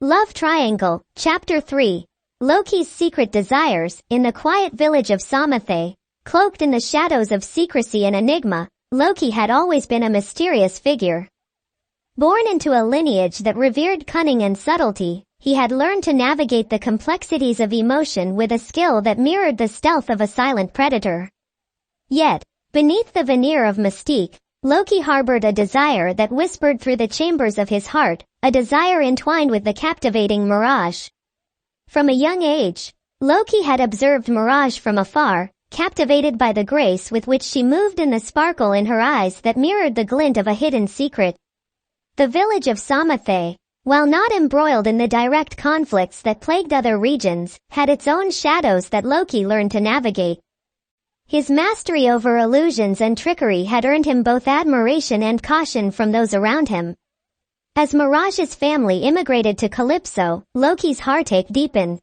Love Triangle, Chapter 3. Loki's Secret Desires. In the quiet village of Psamathe, cloaked in the shadows of secrecy and enigma, Loki had always been a mysterious figure. Born into a lineage that revered cunning and subtlety, he had learned to navigate the complexities of emotion with a skill that mirrored the stealth of a silent predator. Yet, beneath the veneer of mystique, Loki harbored a desire that whispered through the chambers of his heart, a desire entwined with the captivating Mirage. From a young age, Loki had observed Mirage from afar, captivated by the grace with which she moved and the sparkle in her eyes that mirrored the glint of a hidden secret. The village of Psamathe, while not embroiled in the direct conflicts that plagued other regions, had its own shadows that Loki learned to navigate. His mastery over illusions and trickery had earned him both admiration and caution from those around him. As Mirage's family immigrated to Calypso, Loki's heartache deepened.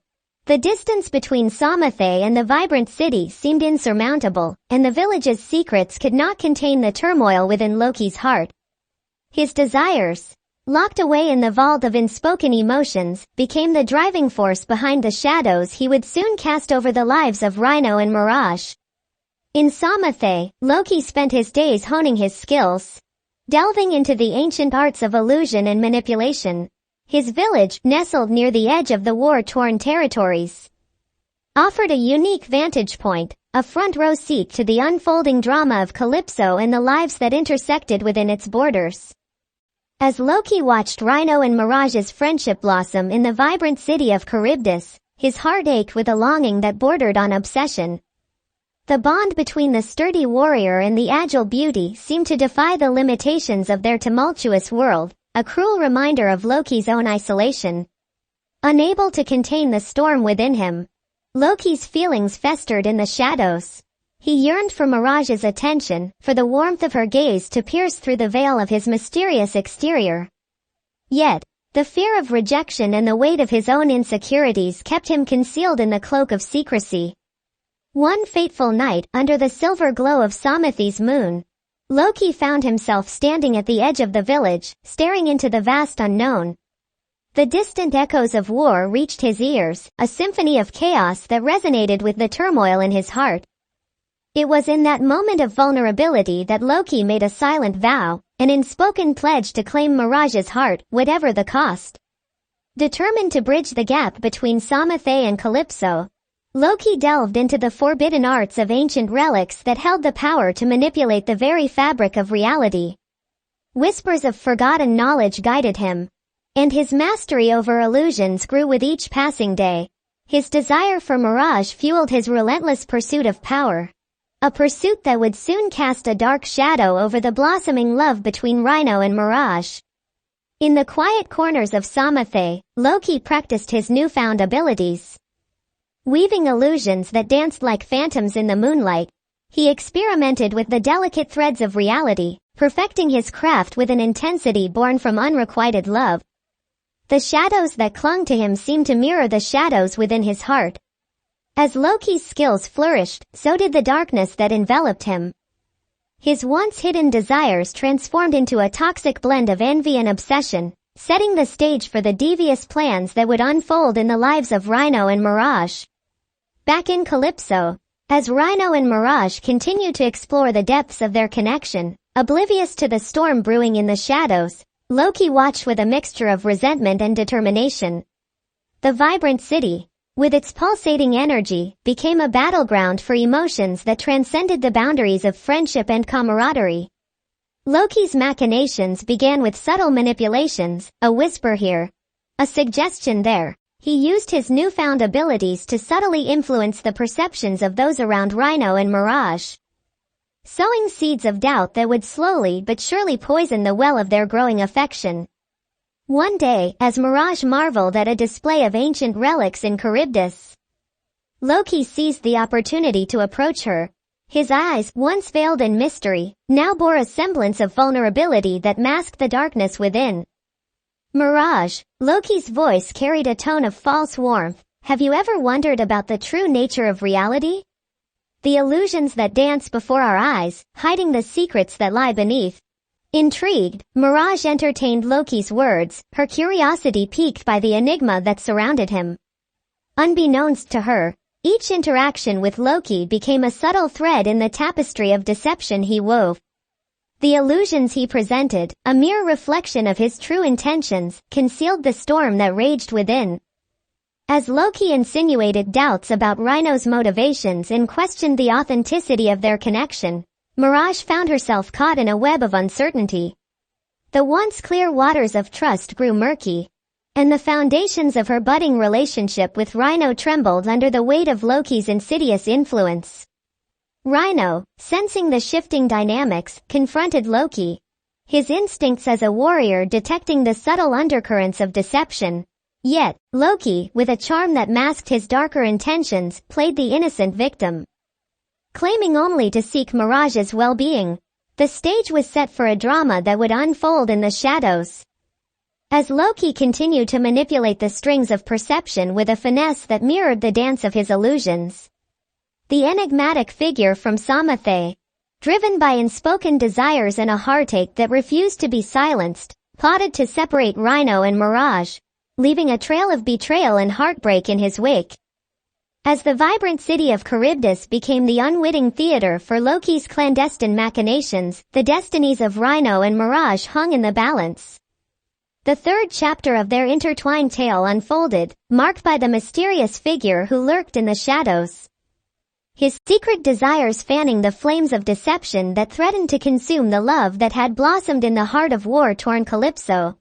The distance between Psamathe and the vibrant city seemed insurmountable, and the village's secrets could not contain the turmoil within Loki's heart. His desires, locked away in the vault of unspoken emotions, became the driving force behind the shadows he would soon cast over the lives of Rhino and Mirage. In Psamathe, Loki spent his days honing his skills, delving into the ancient arts of illusion and manipulation. His village, nestled near the edge of the war-torn territories, offered a unique vantage point, a front-row seat to the unfolding drama of Calypso and the lives that intersected within its borders. As Loki watched Rhino and Mirage's friendship blossom in the vibrant city of Charybdis, his heart ached with a longing that bordered on obsession. The bond between the sturdy warrior and the agile beauty seemed to defy the limitations of their tumultuous world, a cruel reminder of Loki's own isolation. Unable to contain the storm within him, Loki's feelings festered in the shadows. He yearned for Mirage's attention, for the warmth of her gaze to pierce through the veil of his mysterious exterior. Yet, the fear of rejection and the weight of his own insecurities kept him concealed in the cloak of secrecy. One fateful night, under the silver glow of Psamathe's moon, Loki found himself standing at the edge of the village, staring into the vast unknown. The distant echoes of war reached his ears, a symphony of chaos that resonated with the turmoil in his heart. It was in that moment of vulnerability that Loki made a silent vow, an unspoken pledge to claim Mirage's heart, whatever the cost. Determined to bridge the gap between Psamathe and Calypso, Loki delved into the forbidden arts of ancient relics that held the power to manipulate the very fabric of reality. Whispers of forgotten knowledge guided him, and his mastery over illusions grew with each passing day. His desire for Mirage fueled his relentless pursuit of power, a pursuit that would soon cast a dark shadow over the blossoming love between Rhino and Mirage. In the quiet corners of Psamathe, Loki practiced his newfound abilities. Weaving illusions that danced like phantoms in the moonlight, he experimented with the delicate threads of reality, perfecting his craft with an intensity born from unrequited love. The shadows that clung to him seemed to mirror the shadows within his heart. As Loki's skills flourished, so did the darkness that enveloped him. His once hidden desires transformed into a toxic blend of envy and obsession, setting the stage for the devious plans that would unfold in the lives of Rhino and Mirage. Back in Calypso, as Rhino and Mirage continued to explore the depths of their connection, oblivious to the storm brewing in the shadows, Loki watched with a mixture of resentment and determination. The vibrant city, with its pulsating energy, became a battleground for emotions that transcended the boundaries of friendship and camaraderie. Loki's machinations began with subtle manipulations, a whisper here, a suggestion there. He used his newfound abilities to subtly influence the perceptions of those around Rhino and Mirage, sowing seeds of doubt that would slowly but surely poison the well of their growing affection. One day, as Mirage marveled at a display of ancient relics in Charybdis, Loki seized the opportunity to approach her. His eyes, once veiled in mystery, now bore a semblance of vulnerability that masked the darkness within. Mirage, Loki's voice carried a tone of false warmth. Have you ever wondered about the true nature of reality? The illusions that dance before our eyes, hiding the secrets that lie beneath. Intrigued, Mirage entertained Loki's words, her curiosity piqued by the enigma that surrounded him. Unbeknownst to her, each interaction with Loki became a subtle thread in the tapestry of deception he wove. The illusions he presented, a mere reflection of his true intentions, concealed the storm that raged within. As Loki insinuated doubts about Rhino's motivations and questioned the authenticity of their connection, Mirage found herself caught in a web of uncertainty. The once clear waters of trust grew murky, and the foundations of her budding relationship with Rhino trembled under the weight of Loki's insidious influence. Rhino, sensing the shifting dynamics, confronted Loki, his instincts as a warrior detecting the subtle undercurrents of deception. Yet, Loki, with a charm that masked his darker intentions, played the innocent victim. Claiming only to seek Mirage's well-being, the stage was set for a drama that would unfold in the shadows. As Loki continued to manipulate the strings of perception with a finesse that mirrored the dance of his illusions, the enigmatic figure from Psamathe, driven by unspoken desires and a heartache that refused to be silenced, plotted to separate Rhino and Mirage, leaving a trail of betrayal and heartbreak in his wake. As the vibrant city of Charybdis became the unwitting theater for Loki's clandestine machinations, the destinies of Rhino and Mirage hung in the balance. The third chapter of their intertwined tale unfolded, marked by the mysterious figure who lurked in the shadows, his secret desires fanning the flames of deception that threatened to consume the love that had blossomed in the heart of war-torn Calypso.